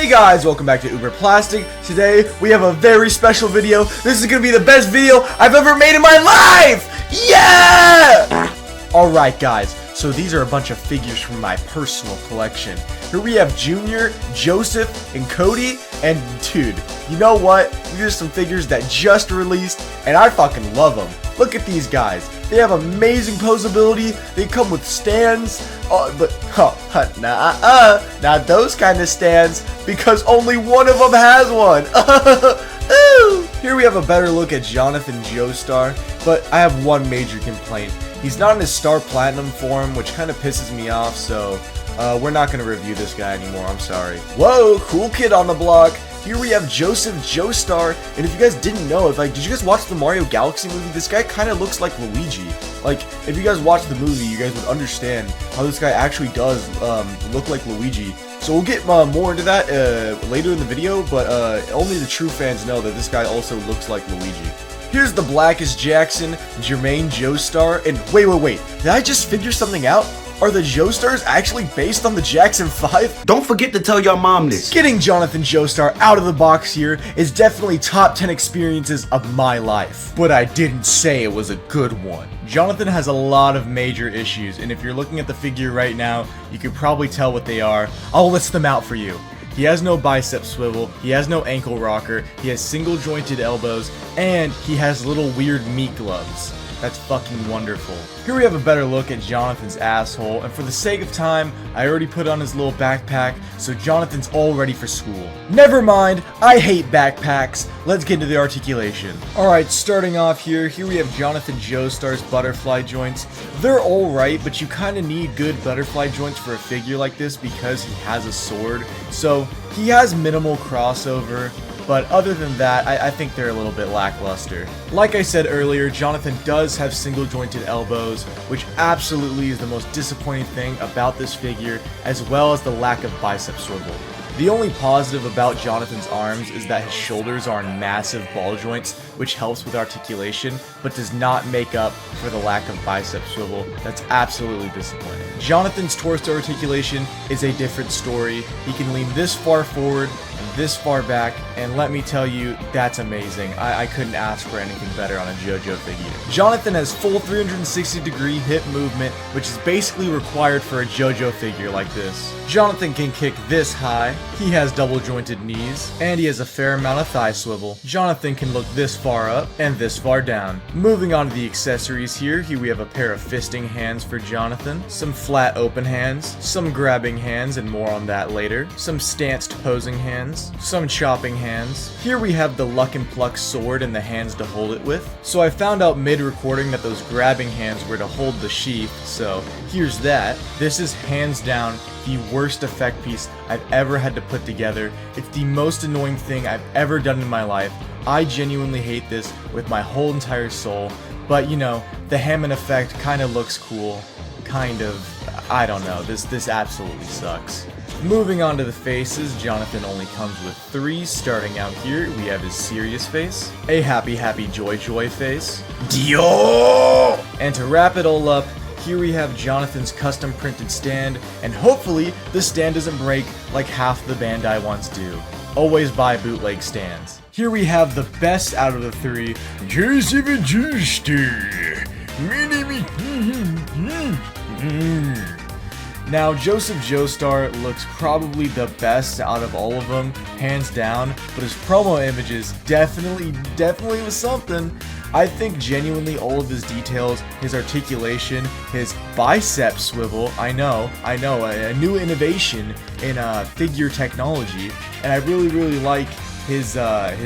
Hey guys, welcome back to UberPlastic. Today we have a very special video. This is gonna be the best video I've ever made in my life! Yeah! Alright guys, so these are a bunch of figures from my personal collection. Here we have Junior, Joseph, and Cody, and dude, you know what? These are some figures that just released, and I fucking love them. Look at these guys. They have amazing posability. They come with stands, not those kind of stands, because only one of them has one. Here we have a better look at Jonathan Joestar, but I have one major complaint. He's not in his Star Platinum form, which kind of pisses me off, so we're not going to review this guy anymore, I'm sorry. Whoa, cool kid on the block. Here we have Joseph Joestar, and if you guys didn't know, did you guys watch the Mario Galaxy movie? This guy kind of looks like Luigi. Like, if you guys watch the movie, you guys would understand how this guy actually does look like Luigi. So we'll get more into that later in the video, but only the true fans know that this guy also looks like Luigi. Here's the Blackest Jackson, Jermaine Joestar, and wait, did I just figure something out? Are the Joestars actually based on the Jackson 5? Don't forget to tell your mom this. Getting Jonathan Joestar out of the box here is definitely top 10 experiences of my life. But I didn't say it was a good one. Jonathan has a lot of major issues, and if you're looking at the figure right now, you can probably tell what they are. I'll list them out for you. He has no bicep swivel, he has no ankle rocker, he has single jointed elbows, and he has little weird meat gloves. That's fucking wonderful. Here we have a better look at Jonathan's asshole, and for the sake of time, I already put on his little backpack, so Jonathan's all ready for school. Never mind, I hate backpacks. Let's get into the articulation. Alright, starting off here we have Jonathan Joestar's butterfly joints. They're alright, but you kind of need good butterfly joints for a figure like this because he has a sword. So, he has minimal crossover. But other than that, I think they're a little bit lackluster. Like I said earlier, Jonathan does have single jointed elbows, which absolutely is the most disappointing thing about this figure, as well as the lack of bicep swivel. The only positive about Jonathan's arms is that his shoulders are in massive ball joints, which helps with articulation, but does not make up for the lack of bicep swivel. That's absolutely disappointing. Jonathan's torso articulation is a different story. He can lean this far forward, this far back, and let me tell you, that's amazing. I couldn't ask for anything better on a JoJo figure. Jonathan has full 360-degree hip movement, which is basically required for a JoJo figure like this. Jonathan can kick this high, he has double jointed knees, and he has a fair amount of thigh swivel. Jonathan can look this far up and this far down. Moving on to the accessories here we have a pair of fisting hands for Jonathan, some flat open hands, some grabbing hands and more on that later, some stanced posing hands, some chopping hands. Here we have the Luck and Pluck sword and the hands to hold it with. So I found out mid-recording that those grabbing hands were to hold the sheath, so here's that. This is hands down the worst effect piece I've ever had to put together. It's the most annoying thing I've ever done in my life. I genuinely hate this with my whole entire soul, but you know, the Hammond effect kind of looks cool. Kind of, I don't know, this absolutely sucks. Moving on to the faces, Jonathan only comes with 3. Starting out here, we have his serious face, a happy joy face, Dio! And to wrap it all up, here we have Jonathan's custom printed stand, and hopefully this stand doesn't break like half the Bandai ones do. Always buy bootleg stands. Here we have the best out of the 3, Joseph Joestar. Now, Joseph Joestar looks probably the best out of all of them, hands down, but his promo images definitely was something. I think genuinely all of his details, his articulation, his bicep swivel, I know, a new innovation in figure technology, and I really like his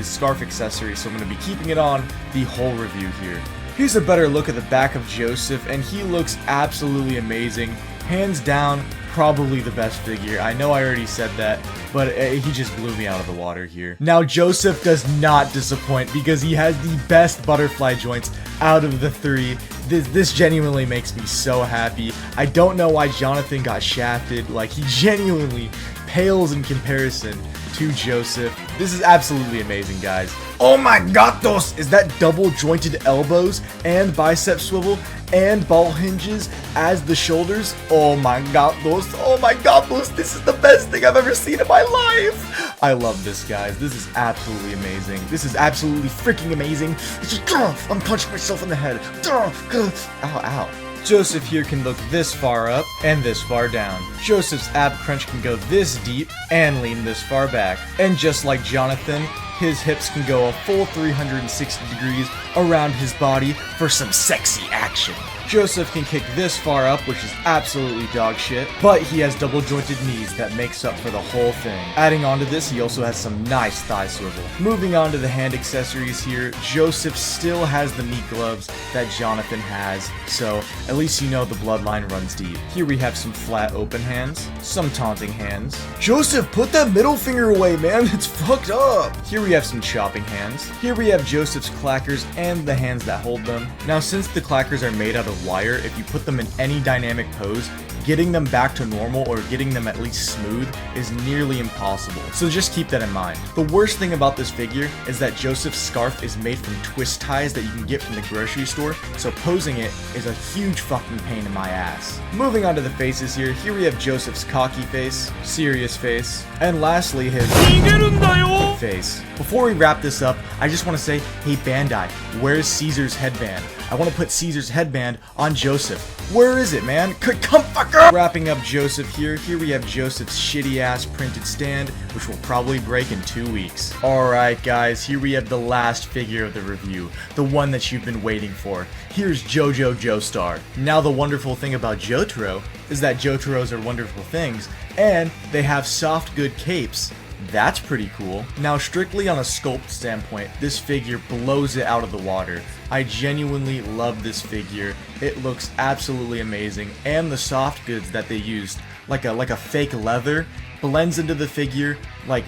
scarf accessory, so I'm going to be keeping it on the whole review here. Here's a better look at the back of Joseph, and he looks absolutely amazing. Hands down, probably the best figure. I know I already said that, but he just blew me out of the water here. Now, Joseph does not disappoint because he has the best butterfly joints out of the 3. This genuinely makes me so happy. I don't know why Jonathan got shafted. Like, he genuinely pales in comparison to Joseph. This is absolutely amazing, guys. Oh my gatos! Is that double jointed elbows and bicep swivel and ball hinges as the shoulders. Oh my god, this is the best thing I've ever seen in my life. I love this, guys. This is absolutely amazing. This is absolutely freaking amazing. It's just, I'm punching myself in the head. Ow, ow. Joseph here can look this far up and this far down. Joseph's ab crunch can go this deep and lean this far back. And just like Jonathan, his hips can go a full 360 degrees around his body for some sexy action. Joseph can kick this far up, which is absolutely dog shit, but he has double jointed knees that makes up for the whole thing. Adding on to this, he also has some nice thigh swivel. Moving on to the hand accessories here, Joseph still has the meat gloves that Jonathan has, so at least you know the bloodline runs deep. Here we have some flat open hands, some taunting hands. Joseph, put that middle finger away, man, it's fucked up. Here we have some chopping hands. Here we have Joseph's clackers and the hands that hold them. Now, since the clackers are made out of wire, if you put them in any dynamic pose, getting them back to normal or getting them at least smooth is nearly impossible. So just keep that in mind. The worst thing about this figure is that Joseph's scarf is made from twist ties that you can get from the grocery store, so posing it is a huge fucking pain in my ass. Moving on to the faces here, here we have Joseph's cocky face, serious face, and lastly his face. Before we wrap this up, I just want to say, hey Bandai, where's Caesar's headband? I want to put Caesar's headband on Joseph. Where is it, man? Come fucker! Wrapping up Joseph here we have Joseph's shitty ass printed stand, which will probably break in 2 weeks. Alright guys, here we have the last figure of the review, the one that you've been waiting for. Here's JOJO Joestar. Now the wonderful thing about Jotaro is that Jotaros are wonderful things, and they have soft good capes. That's pretty cool. Now, strictly on a sculpt standpoint, this figure blows it out of the water. I genuinely love this figure. It looks absolutely amazing, and the soft goods that they used, like a fake leather, blends into the figure like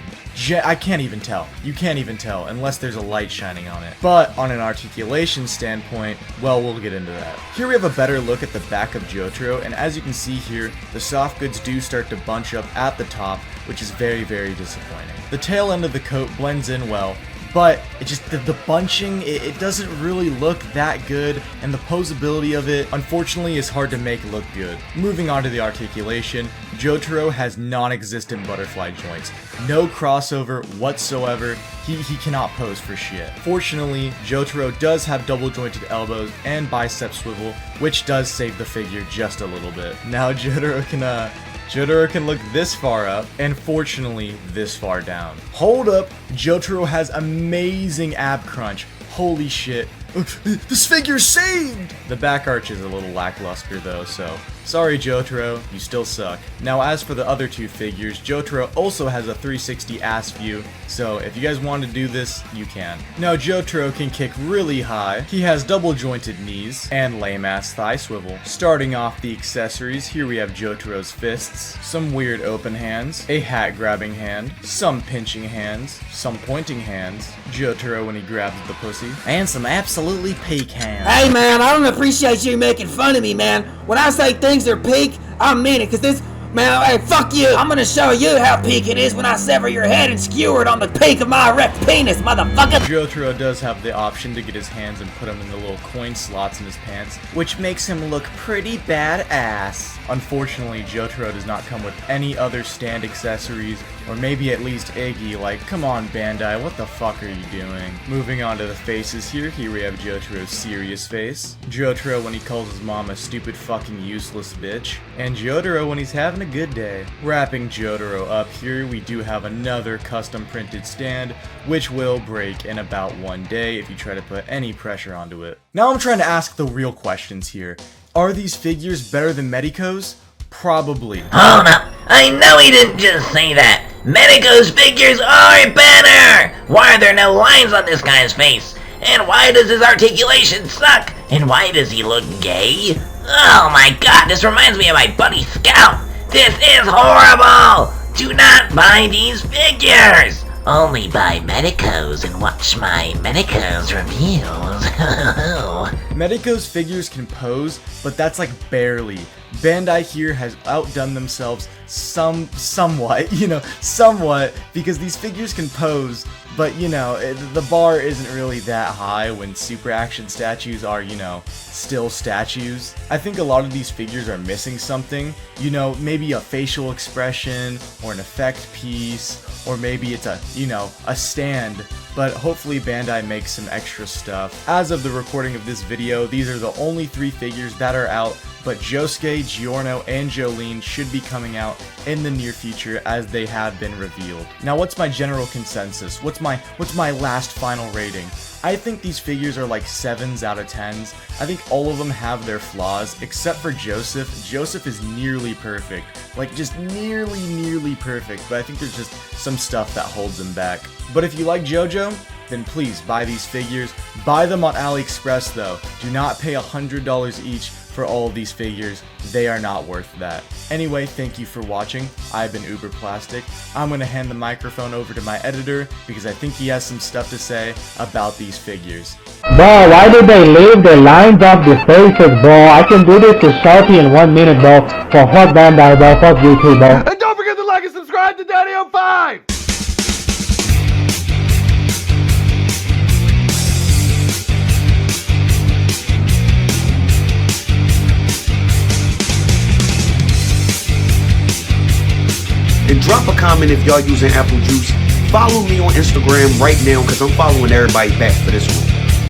I can't even tell. You can't even tell unless there's a light shining on it. But on an articulation standpoint, well, we'll get into that. Here we have a better look at the back of Jotaro, and as you can see here, the soft goods do start to bunch up at the top, which is very, very disappointing. The tail end of the coat blends in well, but it just, the bunching, it doesn't really look that good, and the posability of it, unfortunately, is hard to make look good. Moving on to the articulation, Jotaro has non-existent butterfly joints. No crossover whatsoever. He cannot pose for shit. Fortunately, Jotaro does have double jointed elbows and bicep swivel, which does save the figure just a little bit. Now Jotaro can look this far up, and fortunately, this far down. Hold up, Jotaro has amazing ab crunch. Holy shit. This figure's saved! The back arch is a little lackluster though, so sorry Jotaro, you still suck. Now as for the other two figures, Jotaro also has a 360 ass view, so if you guys want to do this, you can. Now Jotaro can kick really high, he has double jointed knees, and lame ass thigh swivel. Starting off the accessories, here we have Jotaro's fists, some weird open hands, a hat grabbing hand, some pinching hands, some pointing hands, Jotaro when he grabs the pussy, and some absolutely peak hands. Hey man, I don't appreciate you making fun of me, man. When I say things are peak, I mean it, cause this, man, hey, fuck you. I'm gonna show you how peak it is when I sever your head and skewer it on the peak of my erect penis, motherfucker. Jotaro does have the option to get his hands and put them in the little coin slots in his pants, which makes him look pretty badass. Unfortunately, Jotaro does not come with any other stand accessories, or maybe at least Iggy. Like, come on Bandai, what the fuck are you doing? Moving on to the faces here we have Jotaro's serious face, Jotaro when he calls his mom a stupid fucking useless bitch, and Jotaro when he's having a good day. Wrapping Jotaro up here, we do have another custom printed stand, which will break in about 1 day if you try to put any pressure onto it. Now I'm trying to ask the real questions here. Are these figures better than Medico's? Probably. Hold up, I know he didn't just say that. Medico's figures are better! Why are there no lines on this guy's face? And why does his articulation suck? And why does he look gay? Oh my god, this reminds me of my buddy Scout! This is horrible! Do not buy these figures! Only buy Medicos and watch my Medicos reviews. Medico's figures can pose, but that's like barely. Bandai here has outdone themselves somewhat, because these figures can pose, But, you know, the bar isn't really that high when super action statues are, you know, still statues. I think a lot of these figures are missing something. You know, maybe a facial expression, or an effect piece, or maybe it's a, you know, a stand. But hopefully Bandai makes some extra stuff. As of the recording of this video, these are the only 3 figures that are out, but Josuke, Giorno, and Jolene should be coming out in the near future as they have been revealed. Now, what's my general consensus? What's my last final rating? I think these figures are like 7s out of 10s. I think all of them have their flaws, except for Joseph. Joseph is nearly perfect. Like, just nearly perfect, but I think there's just some stuff that holds him back. But if you like JoJo, then please buy these figures. Buy them on AliExpress though. Do not pay $100 each for all of these figures. They are not worth that. Anyway, thank you for watching. I've been UberPlastic. I'm going to hand the microphone over to my editor because I think he has some stuff to say about these figures. Bro, why did they leave the lines off the faces, bro? I can do this to Sharpie in 1 minute, bro. For fuck Bandai, bro. Fuck YouTube, bro. And don't forget to like and subscribe to Daddy05! And drop a comment if y'all using apple juice. Follow me on Instagram right now because I'm following everybody back for this one.